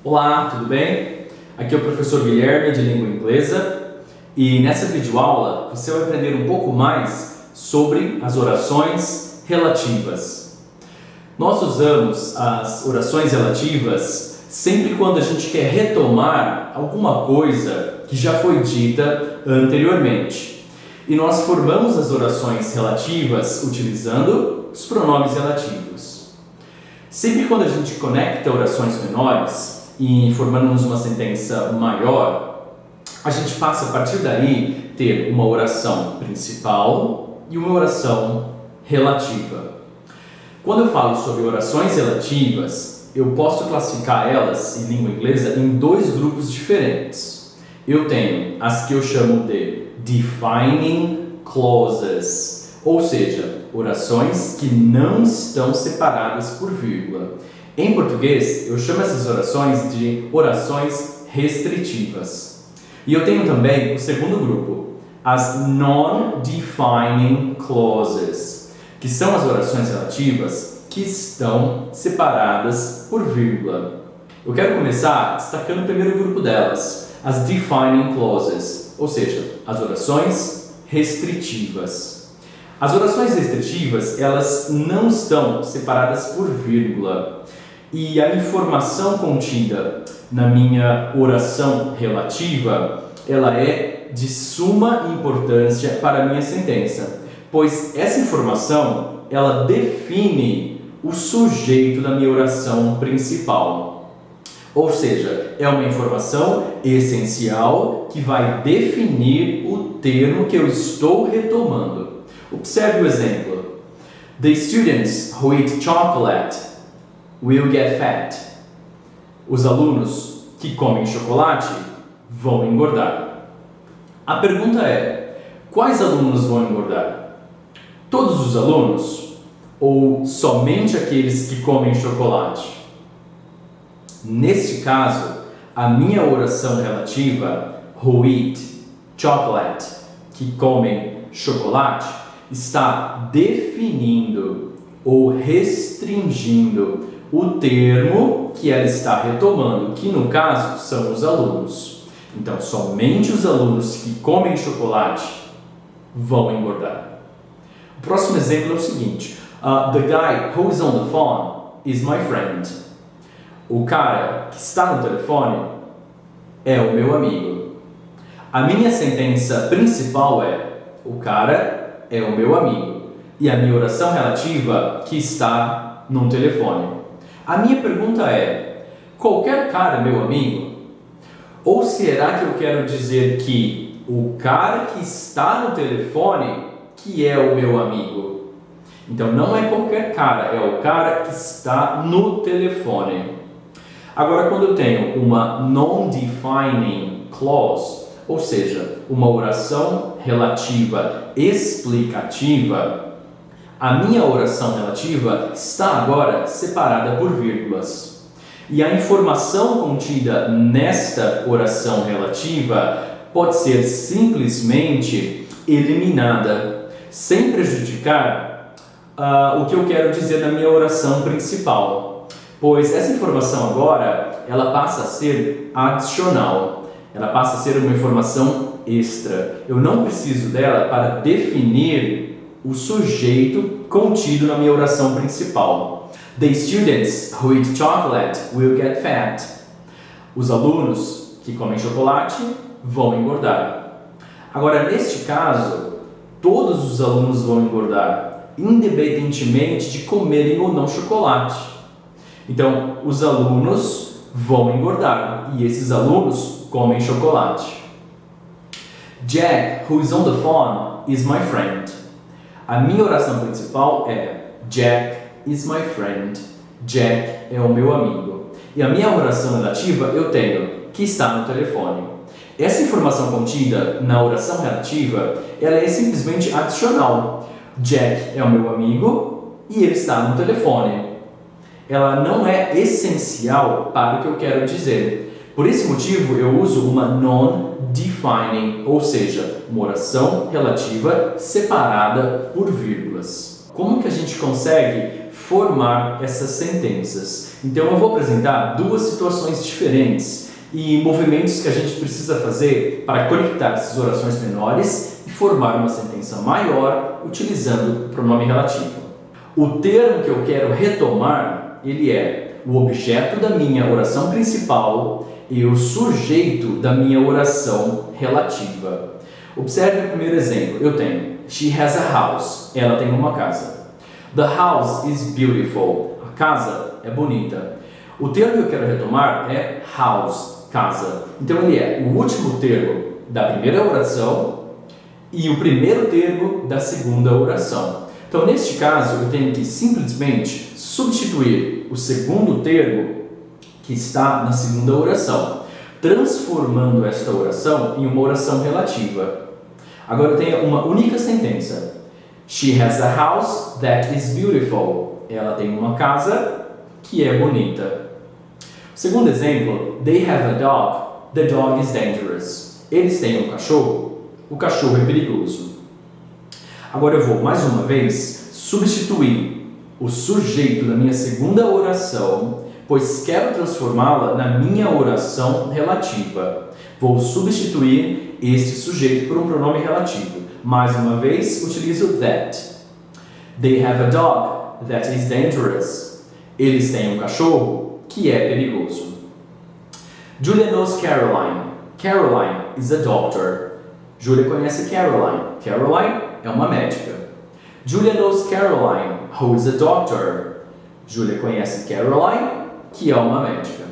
Olá, tudo bem? Aqui é o professor Guilherme de Língua Inglesa e nessa videoaula você vai aprender um pouco mais sobre as orações relativas. Nós usamos as orações relativas sempre quando a gente quer retomar alguma coisa que já foi dita anteriormente. E nós formamos as orações relativas utilizando os pronomes relativos. Sempre quando a gente conecta orações menores e formamos uma sentença maior, a gente passa a partir daí ter uma oração principal e uma oração relativa. Quando eu falo sobre orações relativas, eu posso classificar elas em língua inglesa em dois grupos diferentes. Eu tenho as que eu chamo de defining clauses, ou seja, orações que não estão separadas por vírgula. Em português, eu chamo essas orações de orações restritivas. E eu tenho também o segundo grupo, as non-defining clauses, que são as orações relativas que estão separadas por vírgula. Eu quero começar destacando o primeiro grupo delas, as defining clauses, ou seja, as orações restritivas. As orações restritivas, elas não estão separadas por vírgula. E a informação contida na minha oração relativa, ela é de suma importância para a minha sentença, pois essa informação, ela define o sujeito da minha oração principal. Ou seja, é uma informação essencial que vai definir o termo que eu estou retomando. Observe o exemplo. The students who eat chocolate will get fat. Os alunos que comem chocolate vão engordar. A pergunta é: quais alunos vão engordar? Todos os alunos ou somente aqueles que comem chocolate? Neste caso, a minha oração relativa, who eat chocolate, que comem chocolate, está definindo ou restringindo o termo que ela está retomando, que no caso são os alunos. Então, somente os alunos que comem chocolate vão engordar. O próximo exemplo é o seguinte: The guy who is on the phone is my friend. O cara que está no telefone é o meu amigo. A minha sentença principal é: o cara é o meu amigo. E a minha oração relativa que está no telefone. A minha pergunta é: qualquer cara é meu amigo? Ou será que eu quero dizer que o cara que está no telefone que é o meu amigo? Então não é qualquer cara, é o cara que está no telefone. Agora, quando eu tenho uma non-defining clause, ou seja, uma oração relativa explicativa, a minha oração relativa está agora separada por vírgulas. E a informação contida nesta oração relativa pode ser simplesmente eliminada, sem prejudicar o que eu quero dizer na minha oração principal. Pois essa informação agora, ela passa a ser adicional. Ela passa a ser uma informação extra. Eu não preciso dela para definir o sujeito contido na minha oração principal. The students who eat chocolate will get fat. Os alunos que comem chocolate vão engordar. Agora, neste caso, todos os alunos vão engordar, independentemente de comerem ou não chocolate. Então, os alunos vão engordar e esses alunos comem chocolate. Jack, who is on the phone, is my friend. A minha oração principal é: Jack is my friend. Jack é o meu amigo. E a minha oração relativa eu tenho que está no telefone. Essa informação contida na oração relativa, ela é simplesmente adicional. Jack é o meu amigo e ele está no telefone. Ela não é essencial para o que eu quero dizer. Por esse motivo, eu uso uma non-defining, ou seja, uma oração relativa separada por vírgulas. Como que a gente consegue formar essas sentenças. Então eu vou apresentar duas situações diferentes e movimentos que a gente precisa fazer para conectar essas orações menores e formar uma sentença maior utilizando o pronome relativo. O termo que eu quero retomar, ele é o objeto da minha oração principal e o sujeito da minha oração relativa. Observe o primeiro exemplo. Eu tenho She has a house. Ela tem uma casa. The house is beautiful. A casa é bonita. O termo que eu quero retomar é house, casa. Então ele é o último termo da primeira oração e o primeiro termo da segunda oração. Então neste caso eu tenho que simplesmente substituir o segundo termo que está na segunda oração, transformando esta oração em uma oração relativa. Agora eu tenho uma única sentença. She has a house that is beautiful. Ela tem uma casa que é bonita. Segundo exemplo, they have a dog. The dog is dangerous. Eles têm um cachorro. O cachorro é perigoso. Agora eu vou, mais uma vez, substituir o sujeito da minha segunda oração, pois quero transformá-la na minha oração relativa. Vou substituir este sujeito por um pronome relativo. Mais uma vez, utilizo that. They have a dog that is dangerous. Eles têm um cachorro que é perigoso. Julia knows Caroline. Caroline is a doctor. Julia conhece Caroline. Caroline é uma médica. Julia knows Caroline, who is a doctor. Julia conhece Caroline, que é uma médica.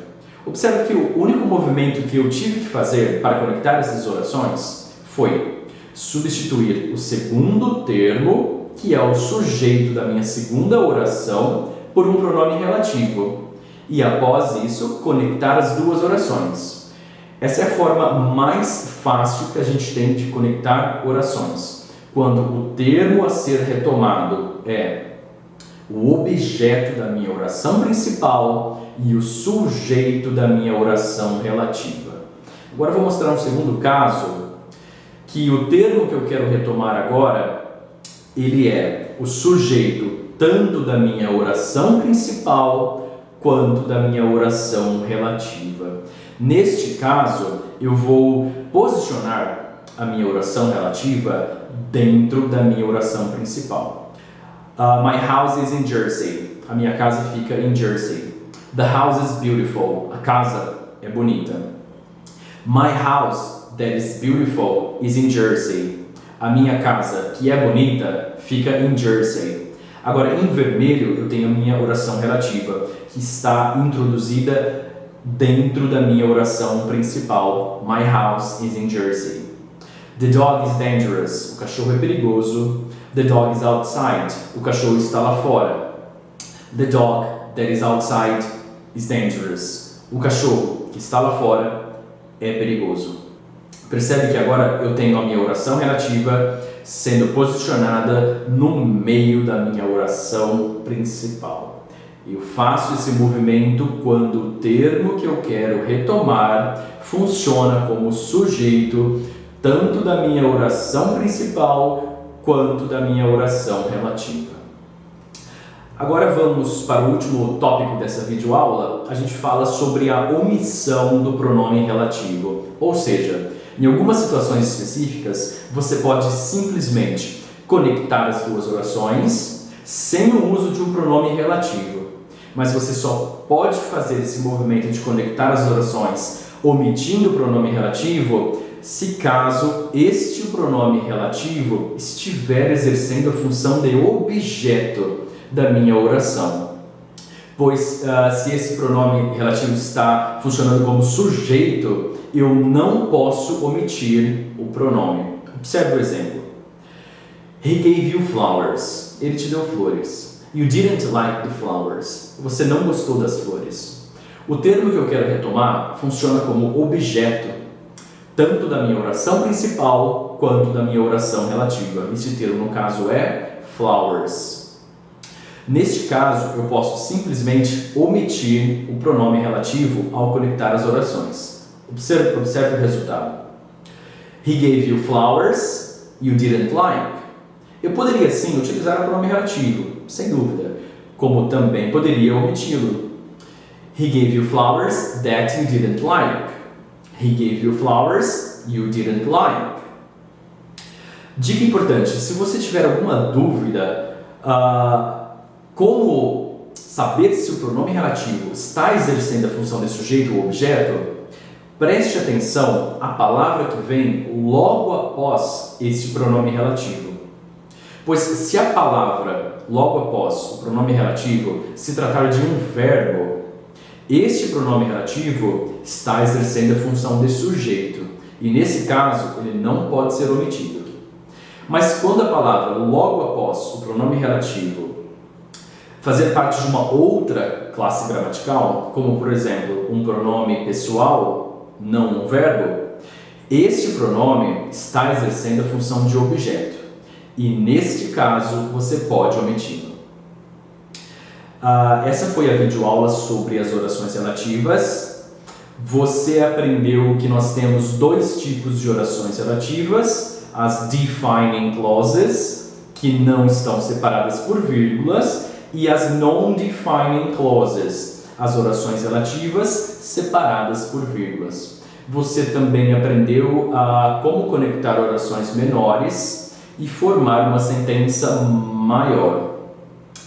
Observe que o único movimento que eu tive que fazer para conectar essas orações foi substituir o segundo termo, que é o sujeito da minha segunda oração, por um pronome relativo. E após isso, conectar as duas orações. Essa é a forma mais fácil que a gente tem de conectar orações. Quando o termo a ser retomado é o objeto da minha oração principal e o sujeito da minha oração relativa. Agora eu vou mostrar um segundo caso, que o termo que eu quero retomar agora, ele é o sujeito tanto da minha oração principal quanto da minha oração relativa. Neste caso, eu vou posicionar a minha oração relativa dentro da minha oração principal. My house is in Jersey. A minha casa fica em Jersey. The house is beautiful. A casa é bonita. My house that is beautiful is in Jersey. A minha casa, que é bonita, fica em Jersey. Agora, em vermelho, eu tenho a minha oração relativa, que está introduzida dentro da minha oração principal. My house is in Jersey. The dog is dangerous. O cachorro é perigoso. The dog is outside. O cachorro está lá fora. The dog that is outside is dangerous. O cachorro que está lá fora é perigoso. Percebe que agora eu tenho a minha oração relativa sendo posicionada no meio da minha oração principal. Eu faço esse movimento quando o termo que eu quero retomar funciona como sujeito tanto da minha oração principal quanto da minha oração relativa. Agora vamos para o último tópico dessa videoaula. A gente fala sobre a omissão do pronome relativo. Ou seja, em algumas situações específicas, você pode simplesmente conectar as duas orações sem o uso de um pronome relativo. Mas você só pode fazer esse movimento de conectar as orações omitindo o pronome relativo se caso este pronome relativo estiver exercendo a função de objeto da minha oração. Pois se esse pronome relativo está funcionando como sujeito, eu não posso omitir o pronome. Observe o exemplo. He gave you flowers. Ele te deu flores. You didn't like the flowers. Você não gostou das flores. O termo que eu quero retomar funciona como objeto tanto da minha oração principal quanto da minha oração relativa. Esse termo, no caso, é flowers. Neste caso, eu posso simplesmente omitir o pronome relativo ao conectar as orações. Observe o resultado. He gave you flowers you didn't like. Eu poderia sim utilizar o pronome relativo, sem dúvida. como também poderia omiti-lo. He gave you flowers that you didn't like. He gave you flowers you didn't like. Dica importante, se você tiver alguma dúvida, como saber se o pronome relativo está exercendo a função de sujeito ou objeto, preste atenção à palavra que vem logo após este pronome relativo. Pois se a palavra logo após o pronome relativo se tratar de um verbo, este pronome relativo está exercendo a função de sujeito e nesse caso ele não pode ser omitido. Mas quando a palavra logo após o pronome relativo fazer parte de uma outra classe gramatical, como por exemplo um pronome pessoal, não um verbo, este pronome está exercendo a função de objeto e neste caso você pode omiti-lo. Essa foi a videoaula sobre as orações relativas. Você aprendeu que nós temos dois tipos de orações relativas, as defining clauses, que não estão separadas por vírgulas, e as non-defining clauses, as orações relativas separadas por vírgulas. Você também aprendeu como conectar orações menores e formar uma sentença maior.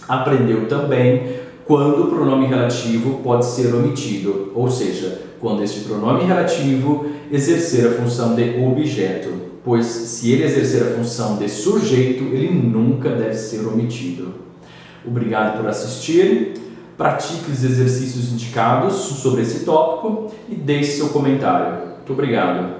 Aprendeu também quando o pronome relativo pode ser omitido, ou seja, quando este pronome relativo exercer a função de objeto, pois se ele exercer a função de sujeito, ele nunca deve ser omitido. Obrigado por assistir, pratique os exercícios indicados sobre esse tópico e deixe seu comentário. Muito obrigado.